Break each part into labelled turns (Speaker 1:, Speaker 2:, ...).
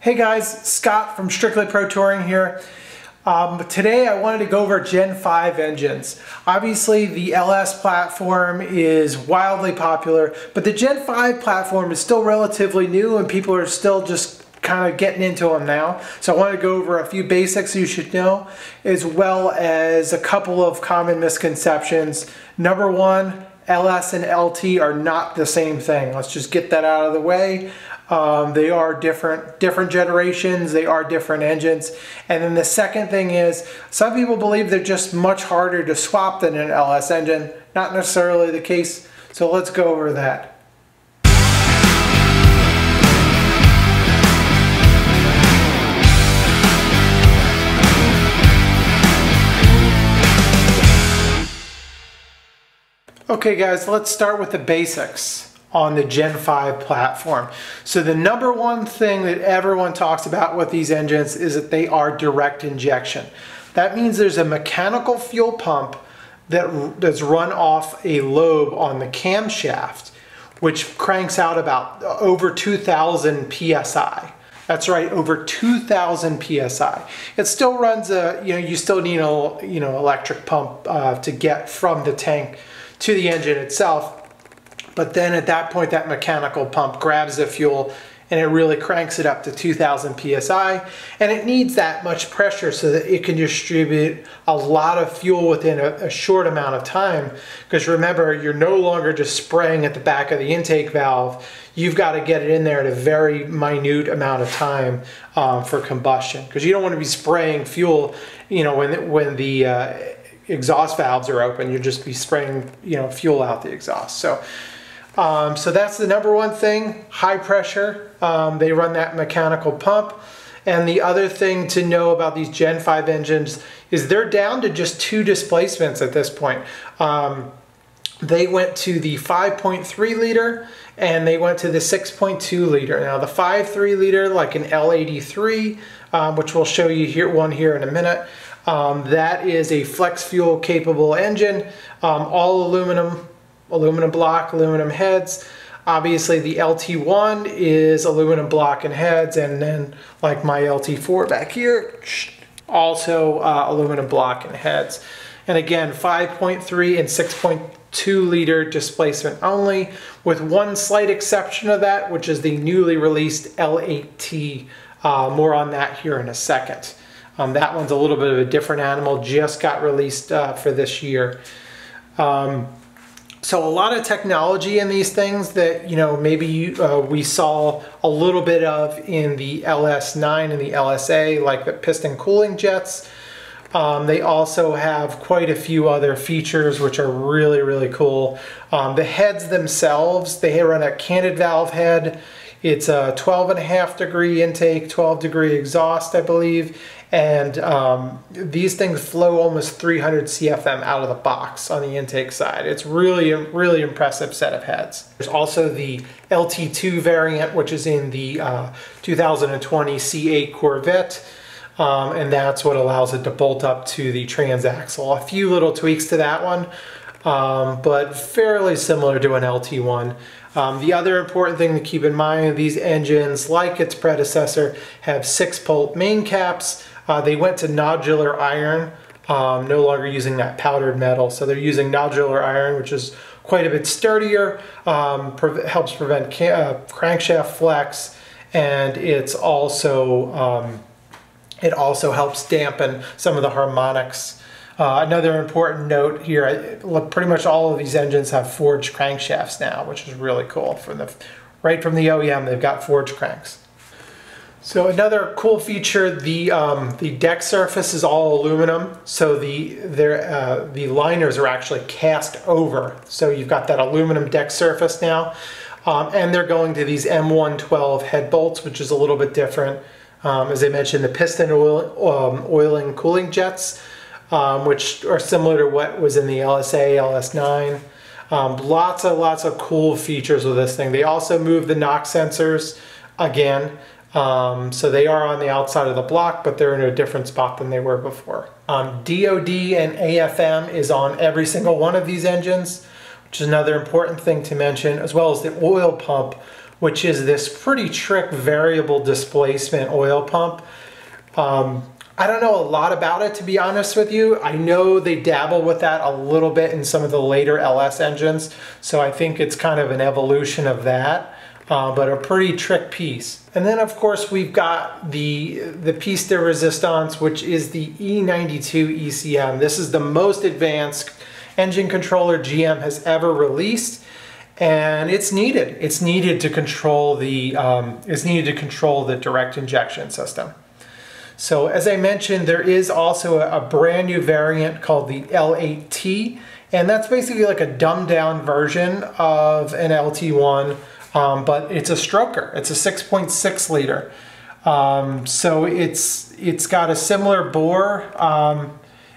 Speaker 1: Hey guys, Scott from Strictly Pro Touring here. Today I wanted to go over Gen 5 engines. Obviously the LS platform is wildly popular, but the Gen 5 platform is still relatively new and people are still just kind of getting into them now. So I want to go over a few basics you should know, as well as a couple of common misconceptions. Number one, LS and LT are not the same thing. Let's just get that out of the way. They are different generations, they are different engines. And then the second thing is, some people believe they're just much harder to swap than an LS engine. Not necessarily the case, so let's go over that. Okay guys, let's start with the basics on the Gen 5 platform. So the number one thing that everyone talks about with these engines is that they are direct injection. That means there's a mechanical fuel pump that's run off a lobe on the camshaft, which cranks out about over 2,000 psi. That's right, over 2,000 psi. It still runs you still need a electric pump to get from the tank to the engine itself. But then at that point, that mechanical pump grabs the fuel and it really cranks it up to 2,000 psi. And it needs that much pressure so that it can distribute a lot of fuel within a short amount of time. Because remember, you're no longer just spraying at the back of the intake valve. You've got to get it in there at a very minute amount of time for combustion. Because you don't want to be spraying fuel, when the exhaust valves are open. You'll just be spraying, fuel out the exhaust. So that's the number one thing, high pressure. They run that mechanical pump. And the other thing to know about these Gen 5 engines is they're down to just two displacements at this point. They went to the 5.3 liter and they went to the 6.2 liter. Now the 5.3 liter, like an L83, which we'll show you here in a minute, that is a flex fuel capable engine, all aluminum block, aluminum heads. Obviously the LT1 is aluminum block and heads, and then like my LT4 back here, also aluminum block and heads. And again, 5.3 and 6.2 liter displacement only, with one slight exception of that, which is the newly released L8T. More on that here in a second. That one's a little bit of a different animal, just got released for this year. So a lot of technology in these things that, maybe we saw a little bit of in the LS9 and the LSA, like the piston cooling jets. They also have quite a few other features which are really, really cool. The heads themselves, they run a canted valve head. It's a 12.5 degree intake, 12 degree exhaust, I believe. And these things flow almost 300 CFM out of the box on the intake side. It's really a really impressive set of heads. There's also the LT2 variant, which is in the 2020 C8 Corvette. And that's what allows it to bolt up to the transaxle. A few little tweaks to that one, but fairly similar to an LT1. The other important thing to keep in mind, these engines, like its predecessor, have 6-bolt main caps. They went to nodular iron, no longer using that powdered metal. So they're using nodular iron, which is quite a bit sturdier, helps prevent crankshaft flex, and it also helps dampen some of the harmonics. Another important note here, pretty much all of these engines have forged crankshafts now, which is really cool. Right from the OEM, they've got forged cranks. So another cool feature, the deck surface is all aluminum, so the liners are actually cast over. So you've got that aluminum deck surface now, and they're going to these M112 head bolts, which is a little bit different. As I mentioned, the piston oiling cooling jets, which are similar to what was in the LSA, LS9. Lots of cool features with this thing. They also moved the knock sensors again. So they are on the outside of the block, but they're in a different spot than they were before. DOD and AFM is on every single one of these engines, which is another important thing to mention, as well as the oil pump, which is this pretty trick variable displacement oil pump. I don't know a lot about it, to be honest with you. I know they dabble with that a little bit in some of the later LS engines, so I think it's kind of an evolution of that, but a pretty trick piece. And then of course we've got the piece de resistance, which is the E92 ECM. This is the most advanced engine controller GM has ever released, and it's needed. It's needed to control the direct injection system. So as I mentioned, there is also a brand new variant called the L8T, and that's basically like a dumbed down version of an LT1, but it's a stroker. It's a 6.6 liter. So it's got a similar bore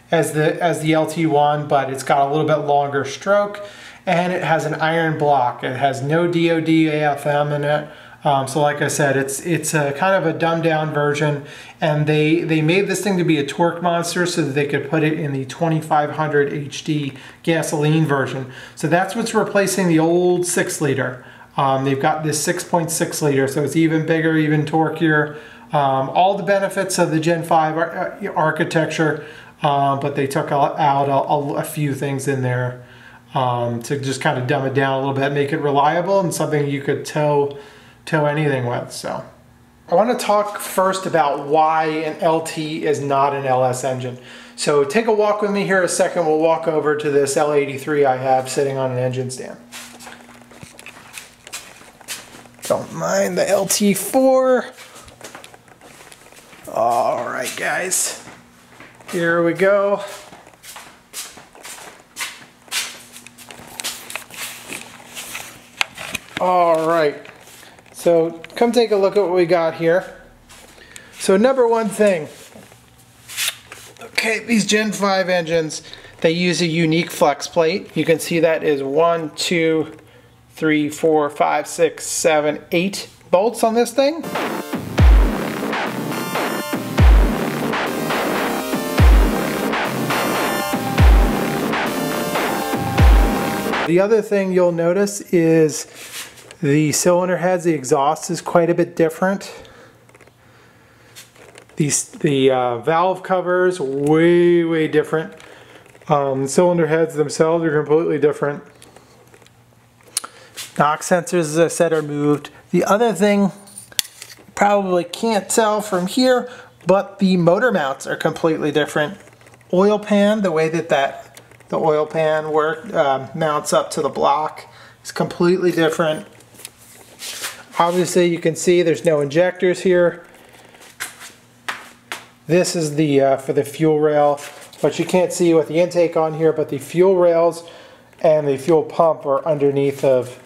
Speaker 1: as the LT1, but it's got a little bit longer stroke, and it has an iron block. It has no DOD AFM in it. So like I said, it's a kind of a dumbed down version, and they made this thing to be a torque monster so that they could put it in the 2500 HD gasoline version. So that's what's replacing the old 6 liter. They've got this 6.6 liter, so it's even bigger, even torquier. All the benefits of the Gen 5 architecture, but they took out a few things in there to just kind of dumb it down a little bit, make it reliable and something you could tow anything with. So I want to talk first about why an LT is not an LS engine. So take a walk with me here a second. We'll walk over to this L83 I have sitting on an engine stand. Don't mind the LT4. All right, guys, here we go. All right. So come take a look at what we got here. So number one thing, okay, these Gen 5 engines, they use a unique flex plate. You can see that is 1, 2, 3, 4, 5, 6, 7, 8 bolts on this thing. The other thing you'll notice is the cylinder heads, the exhaust is quite a bit different. The valve covers, way different. Cylinder heads themselves are completely different. Knock sensors, as I said, are moved. The other thing, you probably can't tell from here, but the motor mounts are completely different. Oil pan, the way that the oil pan mounts up to the block is completely different. Obviously you can see there's no injectors here. This is the for the fuel rail, but you can't see with the intake on here, but the fuel rails and the fuel pump are underneath of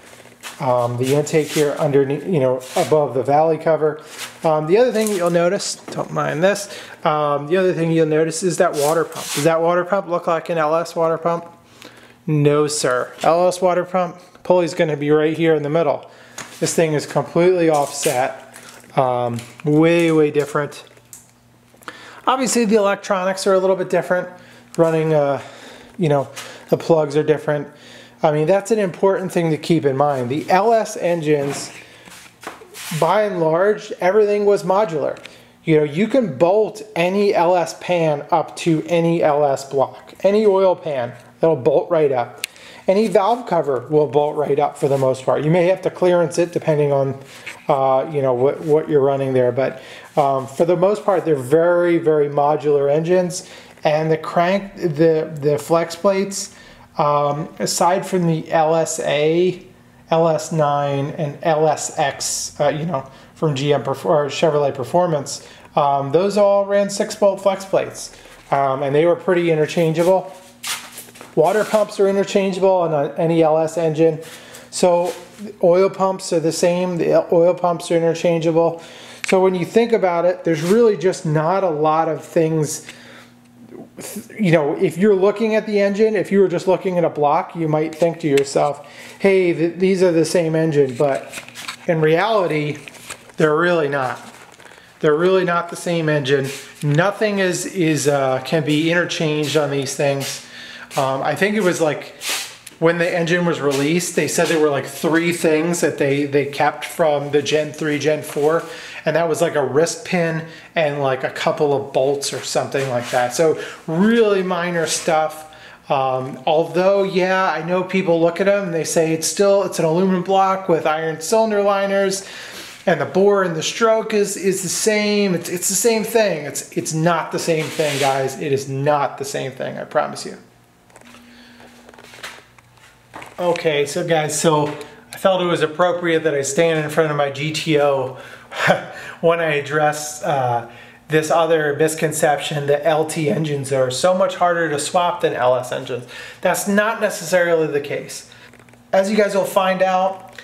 Speaker 1: the intake here, underneath, you know, above the valley cover. The other thing you'll notice, don't mind this, the other thing you'll notice is that water pump. Does that water pump look like an LS water pump? No, sir. LS water pump, pulley's going to be right here in the middle. This thing is completely offset, way different. Obviously the electronics are a little bit different. Running, you know, the plugs are different. I mean, that's an important thing to keep in mind. The LS engines, by and large, everything was modular. You know, you can bolt any LS pan up to any LS block. Any oil pan, that'll bolt right up. Any valve cover will bolt right up for the most part. You may have to clearance it depending on you know, what you're running there, but for the most part they're very modular engines. And the crank, the flex plates, aside from the LSA, LS9 and LSX, you know, from GM or Chevrolet Performance, those all ran 6-bolt flex plates, and they were pretty interchangeable. Water pumps are interchangeable on any LS engine. So oil pumps are the same. The oil pumps are interchangeable. So when you think about it, there's really just not a lot of things. You know, if you're looking at the engine, if you were just looking at a block, you might think to yourself, hey, these are the same engine, but in reality, they're really not. They're really not the same engine. Nothing can be interchanged on these things. I think it was like when the engine was released, they said there were like 3 things that they kept from the Gen 3, Gen 4, and that was like a wrist pin and like a couple of bolts or something like that. So really minor stuff. Although, yeah, I know people look at them and they say it's an aluminum block with iron cylinder liners, and the bore and the stroke is the same. It's the same thing. It's not the same thing, guys. It is not the same thing, I promise you. Okay, so guys, I felt it was appropriate that I stand in front of my GTO when I address this other misconception that LT engines are so much harder to swap than LS engines. That's not necessarily the case. As you guys will find out,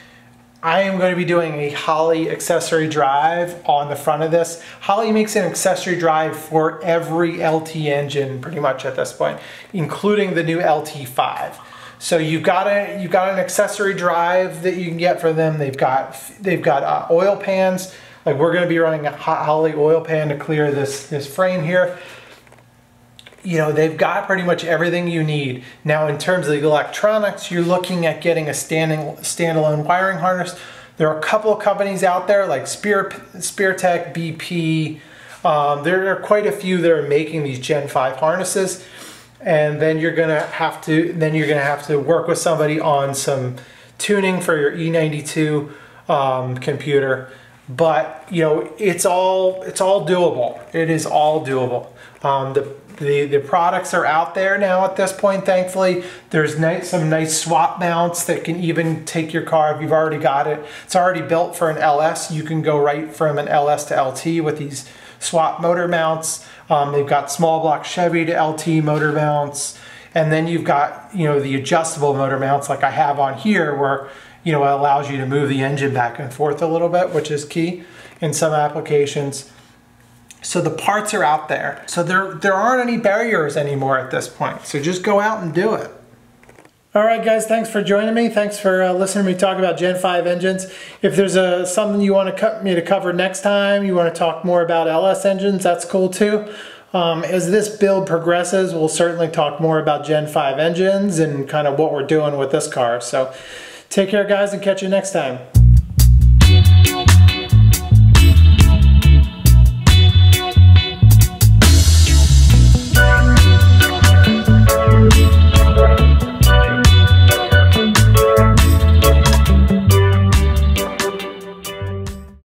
Speaker 1: I am going to be doing a Holley accessory drive on the front of this. Holley makes an accessory drive for every LT engine pretty much at this point, including the new LT5. So you've got an accessory drive that you can get for them. They've got oil pans. Like we're going to be running a Holley oil pan to clear this frame here. You know, they've got pretty much everything you need. Now in terms of the electronics, you're looking at getting a standalone wiring harness. There are a couple of companies out there like Speartech, BP. There are quite a few that are making these Gen 5 harnesses. And then you're gonna have to work with somebody on some tuning for your E92 computer. But you know, it's all doable. It is all doable. The products are out there now at this point, thankfully. There's some nice swap mounts that can even take your car if you've already got it. It's already built for an LS. You can go right from an LS to LT with these swap motor mounts. They've got small block Chevy to LT motor mounts. And then you've got, you know, the adjustable motor mounts like I have on here where, you know, it allows you to move the engine back and forth a little bit, which is key in some applications. So the parts are out there. So there aren't any barriers anymore at this point. So just go out and do it. All right, guys, thanks for joining me. Thanks for listening to me talk about Gen 5 engines. If there's something you want me to cover next time, you want to talk more about LS engines, that's cool too. As this build progresses, we'll certainly talk more about Gen 5 engines and kind of what we're doing with this car. So take care, guys, and catch you next time.